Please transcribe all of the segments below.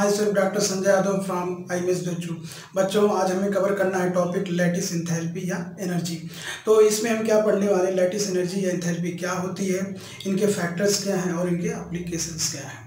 My self doctor Sanjay Yadav from IMSW। बच्चों, आज हमें कवर करना है टॉपिक लैटिस एंथैल्पी या एनर्जी। तो इसमें हम क्या पढ़ने वाले हैं, लैटिस एनर्जी या एंथैल्पी क्या होती है, इनके फैक्टर्स क्या हैं और इनके एप्लीकेशंस क्या हैं।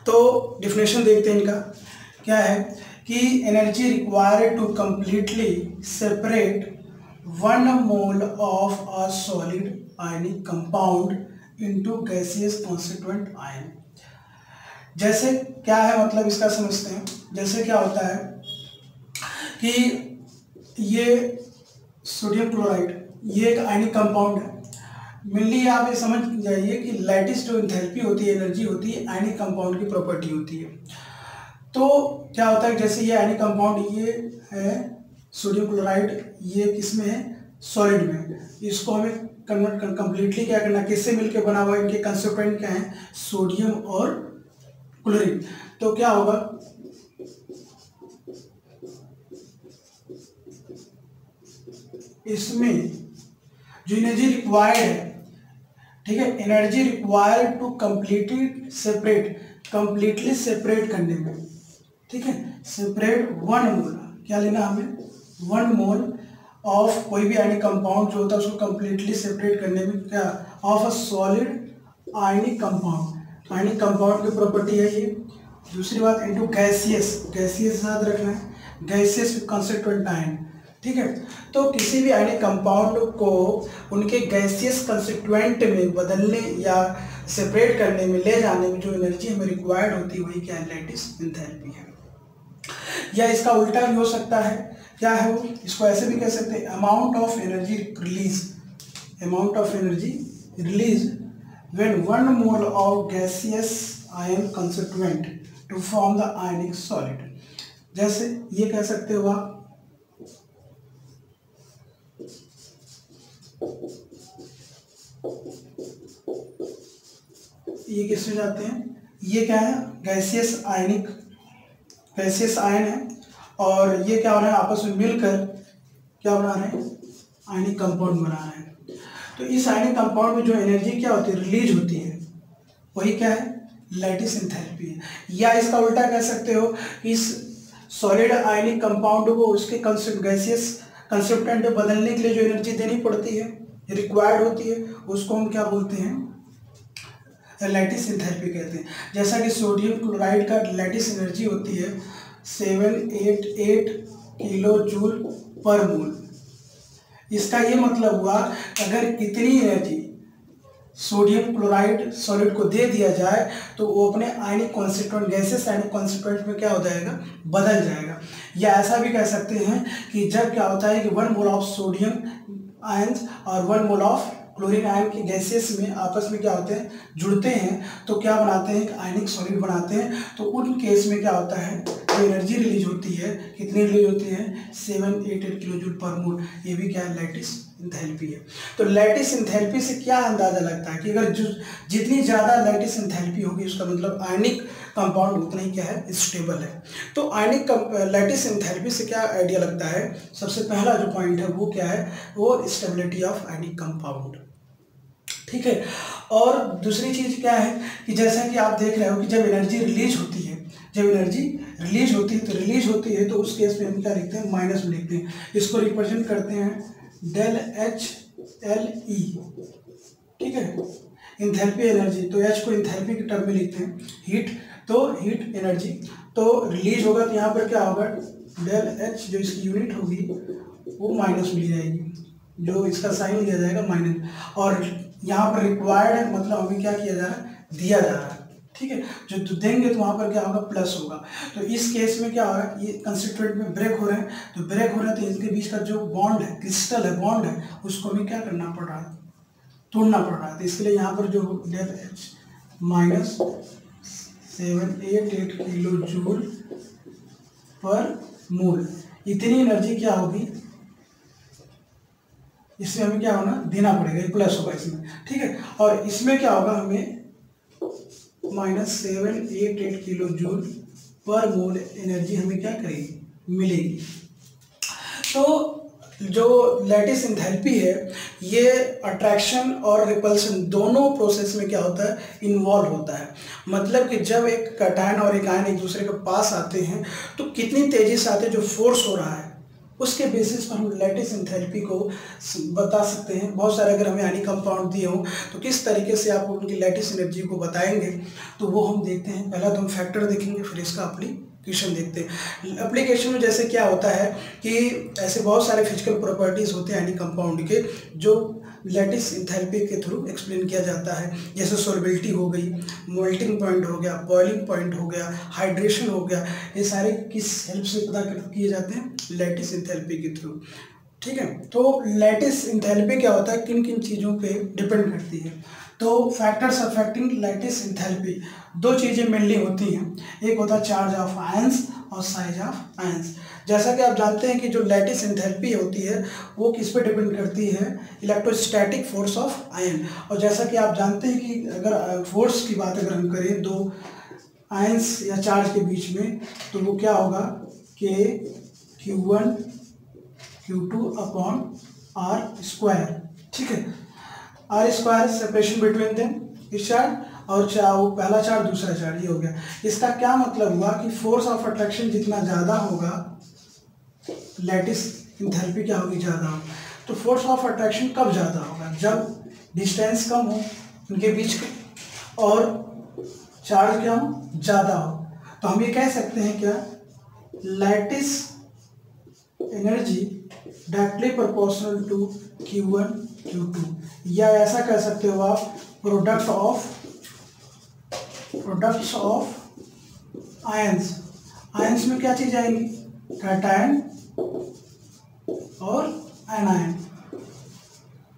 तो डिफिनेशन देखते हैं इनका क्या है कि energy required to completely separate 1 mole of a solid ionic compound into gaseous constituent ion. जैसे क्या है मतलब इसका समझते हैं। जैसे क्या होता है कि ये सोडियम क्लोराइड ये एक आयनिक कंपाउंड है। मेनली आप ये समझ जाइए कि लैटिस जो एंथैल्पी होती है, एनर्जी होती है, आयनिक कंपाउंड की प्रॉपर्टी होती है। तो क्या होता है, जैसे ये आयनिक कंपाउंड ये है सोडियम क्लोराइड, ये किसमें है, सॉलिड में। इसको हमें कन्वर्ट कंप्लीटली क्या करना, किससे मिलकर बना हुआ है, इनके कंस्टिट्यूएंट क्या है, सोडियम और क्लोरीन। तो क्या होगा, इसमें जो एनर्जी रिक्वायर्ड है, ठीक है, energy required to completely separate करने में, ठीक है, सेपरेट 1 मोल, क्या लेना हमें, 1 मोल ऑफ कोई भी आयनिक कंपाउंड जो होता है उसको कंप्लीटली सेपरेट करने में क्या, of a solid ionic compound. Ionic compound की प्रॉपर्टी है ये। दूसरी बात, इनटू गैसियस याद रखना है, गैसियस कॉन्स्टिट्यूएंट आयन, ठीक है। तो किसी भी आयनिक कंपाउंड को उनके गैसियस कंस्टिट्यूएंट में बदलने या सेपरेट करने में, ले जाने में जो एनर्जी हमें रिक्वायर्ड होती है वही क्या है, लैटिस एंथैल्पी है। या इसका उल्टा भी हो सकता है, क्या है वो, इसको ऐसे भी कह सकते हैं, amount of energy release when 1 mole of gaseous ion constituent to form the ionic solid. जैसे ये कह सकते हो आप, ये किसमें जाते हैं, ये क्या है, गैसियस आयन है, और ये क्या हो रहा है, आपस में मिलकर क्या बना रहे हैं, आयनिक कंपाउंड बना रहे हैं। तो इस आयनिक कंपाउंड में जो एनर्जी क्या होती है, रिलीज होती है, वही क्या है, लैटिस एंथैल्पी है। या इसका उल्टा कह सकते हो, इस सॉलिड आयनिक कंपाउंड को उसके गैसियस कंस्टिट्यूएंट में बदलने के लिए जो एनर्जी देनी पड़ती है, रिक्वायर्ड होती है, उसको हम क्या बोलते हैं, लैटिस एंथैल्पी कहते हैं। जैसा कि सोडियम क्लोराइड का लैटिस एनर्जी होती है 788 किलो जूल पर मोल। इसका ये मतलब हुआ, अगर इतनी एनर्जी सोडियम क्लोराइड सॉलिड को दे दिया जाए तो वो अपने आयनिक कॉन्स्टिट्यूएंट, गैसेस आयनिक कॉन्स्टिट्यूएंट में क्या हो जाएगा, बदल जाएगा। या ऐसा भी कह सकते हैं कि जब क्या होता है कि 1 मोल ऑफ सोडियम आयंस और 1 मोल ऑफ क्लोरीन आयन के गैसेस में आपस में क्या होते हैं, जुड़ते हैं, तो क्या बनाते हैं, आयनिक सॉलिड बनाते हैं। तो उन केस में क्या होता है, जो एनर्जी रिलीज होती है, कितनी रिलीज होती है, 788 किलो जूल पर मोल। ये भी क्या है, लैटिस एंथैल्पी है। तो लैटिस एंथैल्पी से क्या अंदाजा लगता है कि अगर जितनी ज़्यादा लैटिस एंथैल्पी होगी उसका मतलब आयनिक कंपाउंड उतना ही क्या है, स्टेबल है। तो आयनिक लैटिस एंथैल्पी से क्या आइडिया लगता है, सबसे पहला जो पॉइंट है वो क्या है, वो स्टेबिलिटी ऑफ आयनिक कंपाउंड, ठीक है। और दूसरी चीज़ क्या है कि जैसा कि आप देख रहे हो कि जब एनर्जी रिलीज होती है, तो रिलीज होती है तो उस केस में हम क्या लिखते हैं, माइनस में लिखते हैं। इसको रिप्रेजेंट करते हैं डेल एच एल ई, ठीक है, एंथैल्पी एनर्जी। तो एच को एंथैल्पी के टर्म में लिखते हैं, हीट, तो हीट एनर्जी। तो रिलीज होगा तो यहाँ पर क्या होगा, डेल एच जो इसकी यूनिट होगी वो माइनस में ली जाएगी, जो इसका साइन लिया जाएगा माइनस। और यहाँ पर रिक्वायर्ड है मतलब हमें क्या किया जा रहा है, दिया जा रहा है, ठीक है। जो देंगे तो वहाँ पर क्या होगा, प्लस होगा। तो इस केस में क्या होगा, ये कंस्टिट्यूएंट में ब्रेक हो रहे हैं, तो इनके बीच का जो बॉन्ड है, क्रिस्टल है, बॉन्ड है, उसको हमें क्या करना पड़ रहा है, तोड़ना पड़ रहा है। तो इसके लिए यहाँ पर जो del H minus 788 kilo joule per mole, इतनी एनर्जी क्या होगी, इसमें हमें क्या होना, देना पड़ेगा, प्लस होगा इसमें, ठीक है। और इसमें क्या होगा, हमें -788 किलो जूल पर मोल एनर्जी हमें क्या करेगी, मिलेगी। तो जो लैटिस एंथैल्पी है ये अट्रैक्शन और रिपल्शन दोनों प्रोसेस में क्या होता है, इन्वॉल्व होता है। मतलब कि जब एक कैटायन और एक आयन एक दूसरे के पास आते हैं तो कितनी तेजी से आते हैं, जो फोर्स हो रहा है उसके बेसिस पर हम लैटिस एंथैल्पी को बता सकते हैं। बहुत सारे अगर हमें आयनिक कंपाउंड दिए हों तो किस तरीके से आप उनकी लैटिस एनर्जी को बताएंगे, तो वो हम देखते हैं। पहला तो हम फैक्टर देखेंगे, फिर इसका एप्लीकेशन देखते हैं। एप्लीकेशन में जैसे क्या होता है कि ऐसे बहुत सारे फिजिकल प्रॉपर्टीज़ होते हैं आयनिक कंपाउंड के जो लैटिस एंथैल्पी के थ्रू एक्सप्लेन किया जाता है। जैसे सोलबिलिटी हो गई, मेल्टिंग पॉइंट हो गया, बॉइलिंग पॉइंट हो गया, हाइड्रेशन हो गया, ये सारे किस हेल्प से पता किए जाते हैं, लैटिस एंथैल्पी के थ्रू। ठीक है, तो लैटिस एंथैल्पी क्या होता है, किन किन चीज़ों पे डिपेंड करती है। तो फैक्टर्स अफेक्टिंग लैटिस एंथैल्पी, दो चीज़ें मेनली होती हैं, एक होता है चार्ज ऑफ आयंस और साइज ऑफ आयंस। जैसा कि आप जानते हैं कि जो लैटिस एंथैल्पी होती है वो किस पे डिपेंड करती है, इलेक्ट्रोस्टैटिक फोर्स ऑफ आयन। और जैसा कि आप जानते हैं कि अगर फोर्स की बात अगर हम करें दो आयंस या चार्ज के बीच में, तो वो क्या होगा कि Q1 Q2 upon are square. ठीक है, R square separation between them, इस चार्ज और पहला चार्ज दूसरा चार्ज, ये हो गया। इसका क्या मतलब हुआ कि फोर्स ऑफ अट्रैक्शन जितना ज़्यादा होगा लैटिस एंथैल्पी क्या होगी, ज़्यादा होगी। तो फोर्स ऑफ अट्रैक्शन कब ज़्यादा होगा, जब डिस्टेंस कम हो उनके बीच के और चार्ज क्या हो, ज़्यादा हो। तो हम ये कह सकते हैं क्या, lattice energy directly proportional to Q1 Q2, या ऐसा कह सकते हो आप प्रोडक्ट्स ऑफ आयंस। आयंस में क्या चीज़ आएंगी, कैटायन और एनायन।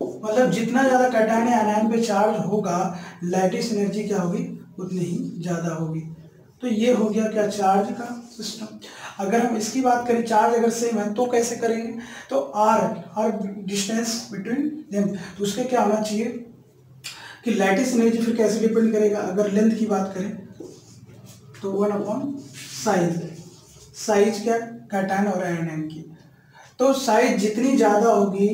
मतलब जितना ज़्यादा कैटायन या एनायन पे चार्ज होगा लैटिस एनर्जी क्या होगी, उतनी ही ज़्यादा होगी। तो ये हो गया क्या, चार्ज का सिस्टम। अगर हम इसकी बात करें, चार्ज अगर सेम है तो कैसे करेंगे, तो आर डिस्टेंस बिटवीन देम, तो उसके क्या होना चाहिए कि लैटिस एनर्जी फिर कैसे डिपेंड करेगा। अगर लेंथ की बात करें तो 1/साइज, साइज क्या, कैटायन और एनायन की। तो साइज जितनी ज़्यादा होगी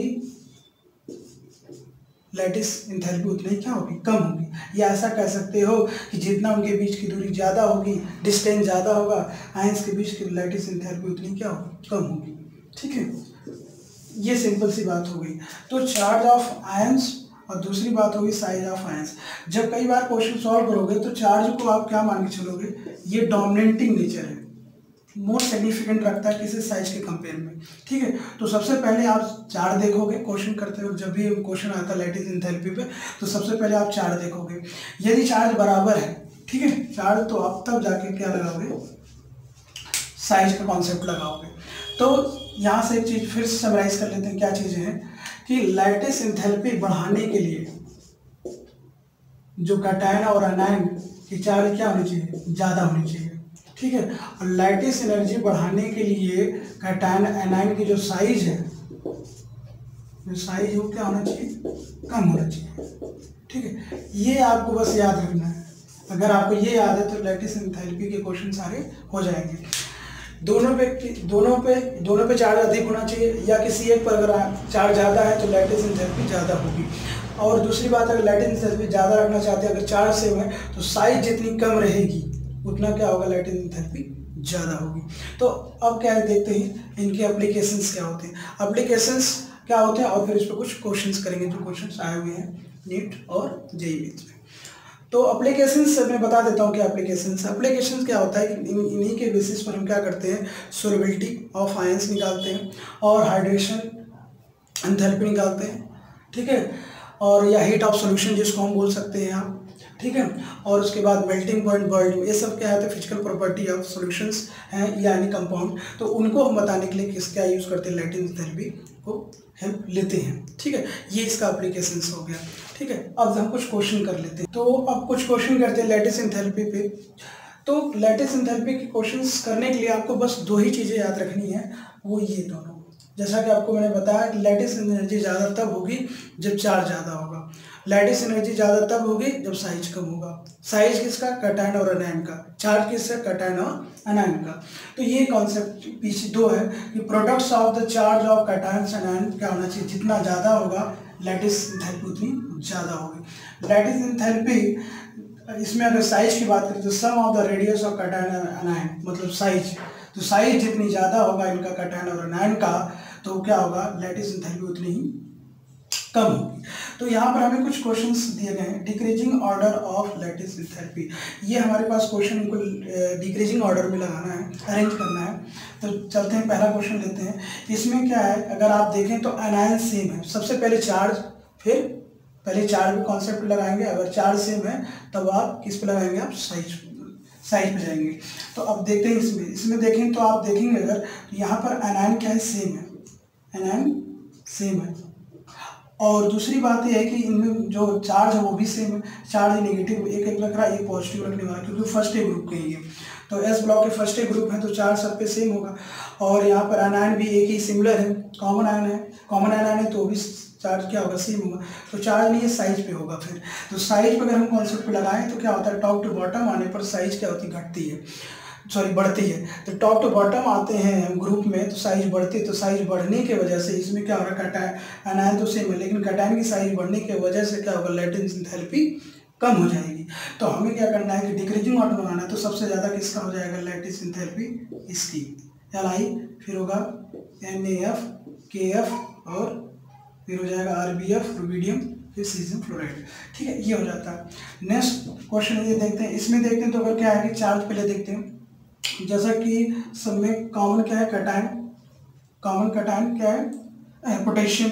लैटिस एंथैल्पी उतनी क्या होगी, कम होगी। या ऐसा कह सकते हो कि जितना उनके बीच की दूरी ज़्यादा होगी, डिस्टेंस ज़्यादा होगा, आयंस के बीच की लैटिस एंथैल्पी उतनी क्या होगी, कम होगी। ठीक है, ये सिंपल सी बात हो गई। तो चार्ज ऑफ आयंस और दूसरी बात होगी साइज ऑफ आयंस। जब कई बार क्वेश्चन सॉल्व करोगे तो चार्ज को आप क्या मान के चलोगे, ये डोमिनेटिंग नेचर है, मोर सिग्निफिकेंट रखता है किसी साइज के कंपेयर में। ठीक है, तो सबसे पहले आप चार्ज देखोगे क्वेश्चन करते हो, जब भी क्वेश्चन आता है लैटिस एंथैल्पी पे तो सबसे पहले आप चार्ज देखोगे। यदि चार्ज बराबर है, ठीक है, चार्ज, तो आप तब जाके क्या लगाओगे, साइज का कॉन्सेप्ट लगाओगे। तो यहाँ से एक चीज़ फिर से समराइज कर लेते हैं, क्या चीज़ें हैं कि लैटिस एंथैल्पी बढ़ाने के लिए जो कैटायन और एनायन की चार्ज क्या होनी चाहिए, ज़्यादा होनी चाहिए। ठीक है, और लैटिस एनर्जी बढ़ाने के लिए कैटायन एनायन की जो साइज है, जो साइज वो क्या होना चाहिए, कम होना चाहिए। ठीक है, ये आपको बस याद रखना है। अगर आपको ये याद है तो लैटिस एंथैल्पी के क्वेश्चन सारे हो जाएंगे। दोनों पे चार्ज अधिक होना चाहिए, या किसी एक पर अगर चार्ज ज़्यादा है तो लैटिस एंथैल्पी ज़्यादा होगी। और दूसरी बात, अगर लैटिस एंथैल्पी ज़्यादा रखना चाहते हैं, अगर चार्ज सेम है तो साइज जितनी कम रहेगी उतना क्या होगा, लैटिस एंथैल्पी ज़्यादा होगी। तो अब क्या है, देखते हैं इनके एप्लीकेशंस क्या होते हैं, एप्लीकेशंस क्या होते हैं, और फिर इस पर कुछ क्वेश्चंस करेंगे जो क्वेश्चंस आए हुए हैं नीट और जेईई में। तो एप्लीकेशंस मैं बता देता हूँ कि एप्लीकेशंस क्या होता है कि इन्हीं के बेसिस पर हम क्या करते हैं, सोलबिलिटी ऑफ आयंस निकालते हैं और हाइड्रेशन एंथैल्पी निकालते हैं। ठीक है, और या हीट ऑफ सॉल्यूशन जिसको हम बोल सकते हैं आप। ठीक है, और उसके बाद मेल्टिंग पॉइंट, बॉइलिंग, ये सब क्या है, फिजिकल प्रॉपर्टी ऑफ सॉल्यूशंस हैं यानी कंपाउंड। तो उनको हम बताने के लिए किस क्या यूज़ करते हैं, लैटिस एंथैल्पी को हेल्प लेते हैं। ठीक है, ये इसका एप्लीकेशंस हो गया। ठीक है, अब हम कुछ क्वेश्चन कर लेते हैं। तो अब कुछ क्वेश्चन करते हैं लैटिस एंथैल्पी पे। तो लैटिस एंथैल्पी के क्वेश्चंस करने के लिए आपको बस दो ही चीज़ें याद रखनी है, वो ये दोनों। जैसा कि आपको मैंने बताया कि लैटिस एनर्जी ज़्यादा तब होगी जब चार्ज ज़्यादा होगा, लैटिस एनर्जी ज़्यादा तब होगी जब साइज कम होगा। साइज किसका, कैटायन और एनायन का, चार्ज किसका, कैटायन और एनायन का। तो ये कॉन्सेप्ट पीछे दो है कि products of the charge of cations and anion क्या होना चाहिए, जितना ज़्यादा होगा लैटिस एंथैल्पी उतनी ज़्यादा होगी। लैटिस एंथैल्पी इसमें अगर साइज की बात करें तो sum of the radius of cation anion, मतलब साइज, तो साइज जितनी ज़्यादा होगा इनका कैटायन और एनायन का, तो क्या होगा, लैटिस एंथैल्पी उतनी ही कम होगी। तो यहाँ पर हमें कुछ क्वेश्चंस दिए गए हैं, decreasing order of lattice enthalpy. ये हमारे पास क्वेश्चन को डिक्रीजिंग ऑर्डर में लगाना है, अरेंज करना है। तो चलते हैं, पहला क्वेश्चन लेते हैं। इसमें क्या है, अगर आप देखें तो एनायन सेम है, सबसे पहले चार्ज, फिर पहले चार्ज पे कॉन्सेप्ट लगाएंगे, अगर चार्ज सेम है तब आप किस पे लगाएंगे, आप साइज पे जाएंगे। तो अब देखते हैं इसमें देखें तो आप देखेंगे अगर यहाँ पर एनायन क्या है, सेम है, एनायन सेम है। और दूसरी बात यह है कि इनमें जो चार्ज है वो भी सेम है, चार्ज नेगेटिव एक रख रहा है, एक पॉजिटिव रखने वाला, क्योंकि फर्स्ट ए ग्रुप के ही है। तो एस ब्लॉक के फर्स्ट ए ग्रुप है तो चार्ज सब पे सेम होगा। और यहाँ पर एनायन भी एक ही सिमिलर है, कॉमन आयन है तो भी चार्ज क्या होगा, सेम होगा। तो चार्ज नहीं है, साइज पे होगा। फिर तो साइज पे अगर हम कॉन्सेप्ट पे लगाएं तो क्या होता है, टॉप टू बॉटम आने पर साइज क्या होती है, घटती है, सॉरी बढ़ती है। तो टॉप टू बॉटम आते हैं हम ग्रुप में तो साइज बढ़ती है, तो साइज बढ़ने की वजह से इसमें क्या हो रहा है, कैटायन एनायन तो सेम है लेकिन कैटायन की साइज बढ़ने की वजह से क्या होगा, लैटिस एंथैल्पी कम हो जाएगी। तो हमें क्या करना है कि डिक्रीजिंग ऑर्डर बनाना है, तो सबसे ज़्यादा किसका हो जाएगा, लैटिस एंथैल्पी इसकी, Li, फिर होगा NaF, KF और फिर हो जाएगा RBF, रुबिडियम, फिर सीजियम फ्लोराइड। ठीक है, ये हो जाता है। नेक्स्ट क्वेश्चन ये देखते हैं, इसमें देखते हैं तो अगर क्या है कि चार्ज पहले देखते हैं, जैसा कि सब में कॉमन क्या है, कैटायन, कॉमन कैटायन क्या है, पोटेशियम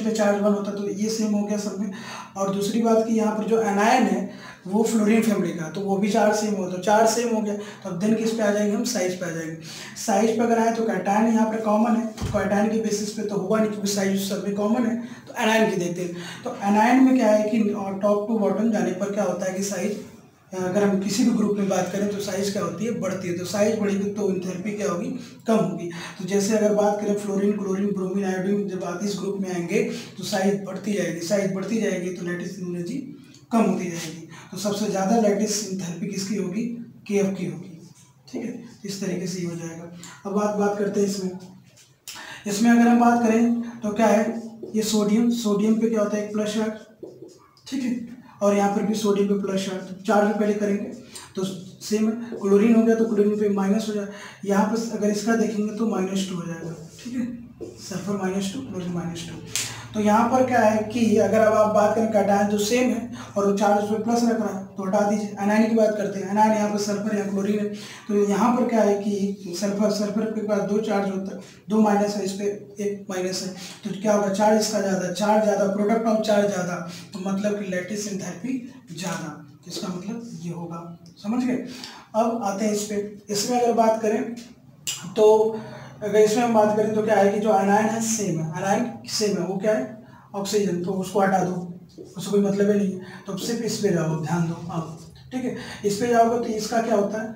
पे चार्ज 1 होता है, तो ये सेम हो गया सब में। और दूसरी बात कि यहाँ पर जो एनायन है वो फ्लोरीन फैमिली का, तो वो भी चार्ज सेम हो, तो चार्ज सेम हो गया। तो अब देन किस पे आ जाएंगे, हम साइज पे आ जाएंगे। साइज पे अगर आए तो कैटायन यहाँ पर कॉमन है, तो कैटायन के बेसिस पे तो होगा नहीं क्योंकि साइज सब में कॉमन है। तो एनायन की देखते हैं, तो एनायन में क्या है कि टॉप टू बॉटम जाने पर क्या होता है कि साइज, अगर हम किसी भी ग्रुप में बात करें तो साइज क्या होती है, बढ़ती है। तो साइज बढ़ेगी तो एंथैल्पी क्या होगी, कम होगी। तो जैसे अगर बात करें फ्लोरीन, क्लोरीन, ब्रोमीन, आयोडीन, जब आप इस ग्रुप में आएंगे तो साइज बढ़ती जाएगी, साइज बढ़ती जाएगी तो लैटिस एनर्जी कम होती जाएगी। तो सबसे ज़्यादा लैटिस एंथैल्पी किसकी होगी, KF की होगी। ठीक है, इस तरीके से ही हो जाएगा। अब बात करते हैं इसमें अगर हम बात करें तो क्या है, ये सोडियम पे क्या होता है, एक प्लस चार्ज, ठीक है, और यहाँ पर भी सोडियम पे प्लस चार्ज, चार्ज पहले करेंगे तो सेम है। क्लोरीन हो गया तो क्लोरीन पे माइनस हो जाएगा, यहाँ पर अगर इसका देखेंगे तो -2 हो जाएगा। ठीक है, सल्फर -2, क्लोरीन -2। तो यहाँ पर क्या है कि अगर अब आप बात करें कैटायन जो सेम है और चार्ज उसमें प्लस रख रहा है तो हटा दीजिए। एनायन की बात करते हैं, एनायन यहाँ पर सल्फर या क्लोरीन है, तो यहाँ पर क्या है कि सल्फर के पास 2 चार्ज होता है, 2 माइनस है, इस पर 1 माइनस है, तो क्या होगा, चार्ज इसका ज़्यादा, प्रोडक्ट ऑफ चार्ज ज़्यादा, तो मतलब कि लैटिस एंथैल्पी ज़्यादा, इसका मतलब ये होगा। समझ गए। अब आते हैं इस पर, इसमें अगर बात करें तो अगर इसमें हम बात करें तो क्या है कि जो एनायन है सेम है, एनायन सेम है, वो क्या है, ऑक्सीजन, तो उसको हटा दो, उसको कोई मतलब ही नहीं है। तो सिर्फ इस पे जाओ, ध्यान दो आप। ठीक है, इस पे जाओगे तो इसका क्या होता है,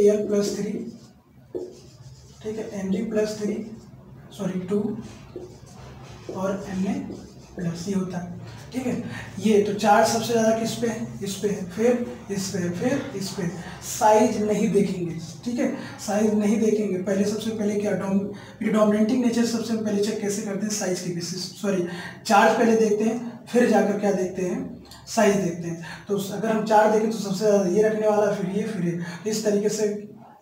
Al+3, ठीक है, Mg+3, सॉरी 2 और Na+ ये होता है। ठीक है, ये तो चार्ज सबसे ज़्यादा किस पे है, इस पे है, फिर इस पे, फिर इस पे। साइज नहीं देखेंगे, ठीक है, साइज नहीं देखेंगे। पहले सबसे पहले क्या, प्रीडोमिनेटिंग नेचर सबसे पहले चेक कैसे करते हैं, साइज के बेसिस, सॉरी चार्ज पहले देखते हैं फिर जाकर क्या देखते हैं, साइज देखते हैं। तो अगर हम चार्ज देखें तो सबसे ज़्यादा ये रखने वाला, फिर ये, फिर ये, इस तरीके से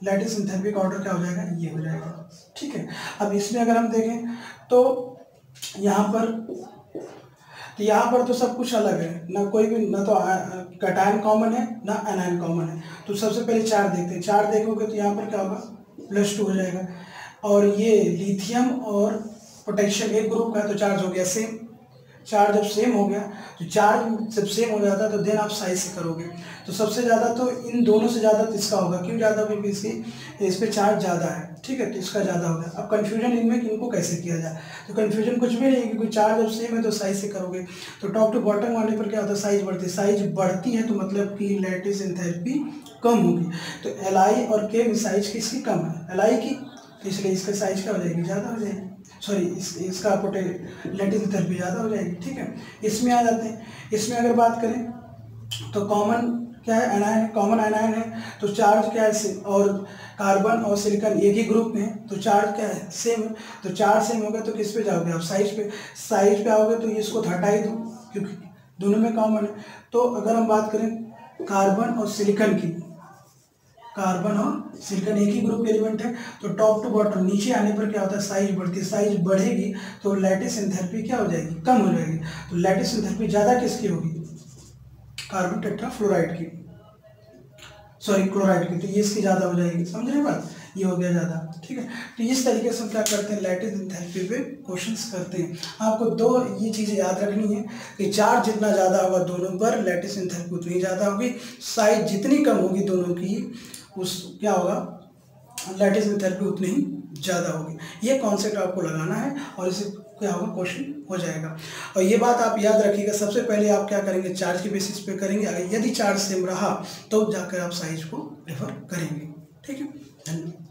लैटिस एंथैल्पी का ऑर्डर क्या हो जाएगा, ये हो जाएगा। ठीक है, अब इसमें अगर हम देखें तो यहाँ पर तो सब कुछ अलग है, ना कोई भी, ना तो कैटायन कॉमन है ना एनायन कॉमन है। तो सबसे पहले चार्ज देखते हैं, चार्ज देखोगे तो यहाँ पर क्या होगा, +2 हो जाएगा। और ये लिथियम और पोटेशियम एक ग्रुप का है तो चार्ज हो गया सेम। चार्ज जब सेम हो गया तो चार्ज जब सेम हो जाता है तो देन आप साइज से करोगे। तो सबसे ज़्यादा तो इन दोनों से ज़्यादा तो इसका होगा, क्यों ज़्यादा, क्योंकि इस पे चार्ज ज़्यादा है। ठीक है, तो इसका ज़्यादा होगा। अब कन्फ्यूजन इनमें कि इनको कैसे किया जाए, तो कन्फ्यूजन कुछ भी नहीं है, क्योंकि चार्ज जब सेम है तो साइज से करोगे। तो टॉप टू बॉटम आने पर क्या होता है, साइज बढ़ती है, साइज बढ़ती है तो मतलब कि लैटिस एंथैल्पी कम होगी। तो Li और K में साइज किसकी कम है, Li की, तो इसलिए इसका साइज क्या हो जाएगी, ज़्यादा हो जाएगी, सॉरी इसका लैटिस एंथैल्पी ज़्यादा हो जाएगी। ठीक है, इसमें आ जाते हैं। इसमें अगर बात करें तो कॉमन क्या है, एनायन है, कॉमन एनायन है, तो चार्ज क्या है, और कार्बन और सिलिकॉन एक ही ग्रुप में है तो चार्ज क्या है, सेम है। तो चार्ज सेम होगा तो किस पे जाओगे आप, साइज पे। साइज पे आओगे तो इसको हटा ही दो, क्योंकि दोनों में कॉमन है। तो अगर हम बात करें कार्बन और सिलिकॉन की, कार्बन और सिलिकॉन एक ही ग्रुप के एलिमेंट है, तो टॉप टू बॉटम नीचे आने पर क्या होता है, साइज बढ़ती है। साइज बढ़ेगी तो लैटिस एंथैल्पी क्या हो जाएगी, कम हो जाएगी। तो लैटिस एंथैल्पी ज़्यादा किसकी होगी, कार्बन टेट्राफ्लोराइड की, सॉरी क्लोराइड की, तो ये इसकी ज़्यादा हो जाएगी। समझ रहे बात, ये हो गया ज़्यादा, ठीक है। तो इस तरीके से हम क्या करते हैं, लैटिस एंथैल्पी पे क्वेश्चंस करते हैं। आपको दो ये चीज़ें याद रखनी है कि चार्ज जितना ज़्यादा होगा दोनों पर, लैटिस एंथैल्पी उतनी ज़्यादा होगी। साइज जितनी कम होगी दोनों की, उस क्या होगा, लैटिस एंथैल्पी उतनी ही ज़्यादा होगी। ये कॉन्सेप्ट आपको लगाना है और इसे क्या होगा, क्वेश्चन हो जाएगा। और ये बात आप याद रखिएगा, सबसे पहले आप क्या करेंगे, चार्ज के बेसिस पे करेंगे। अगर यदि चार्ज सेम रहा तो जाकर आप साइज को प्रेफर करेंगे। ठीक है, धन्यवाद।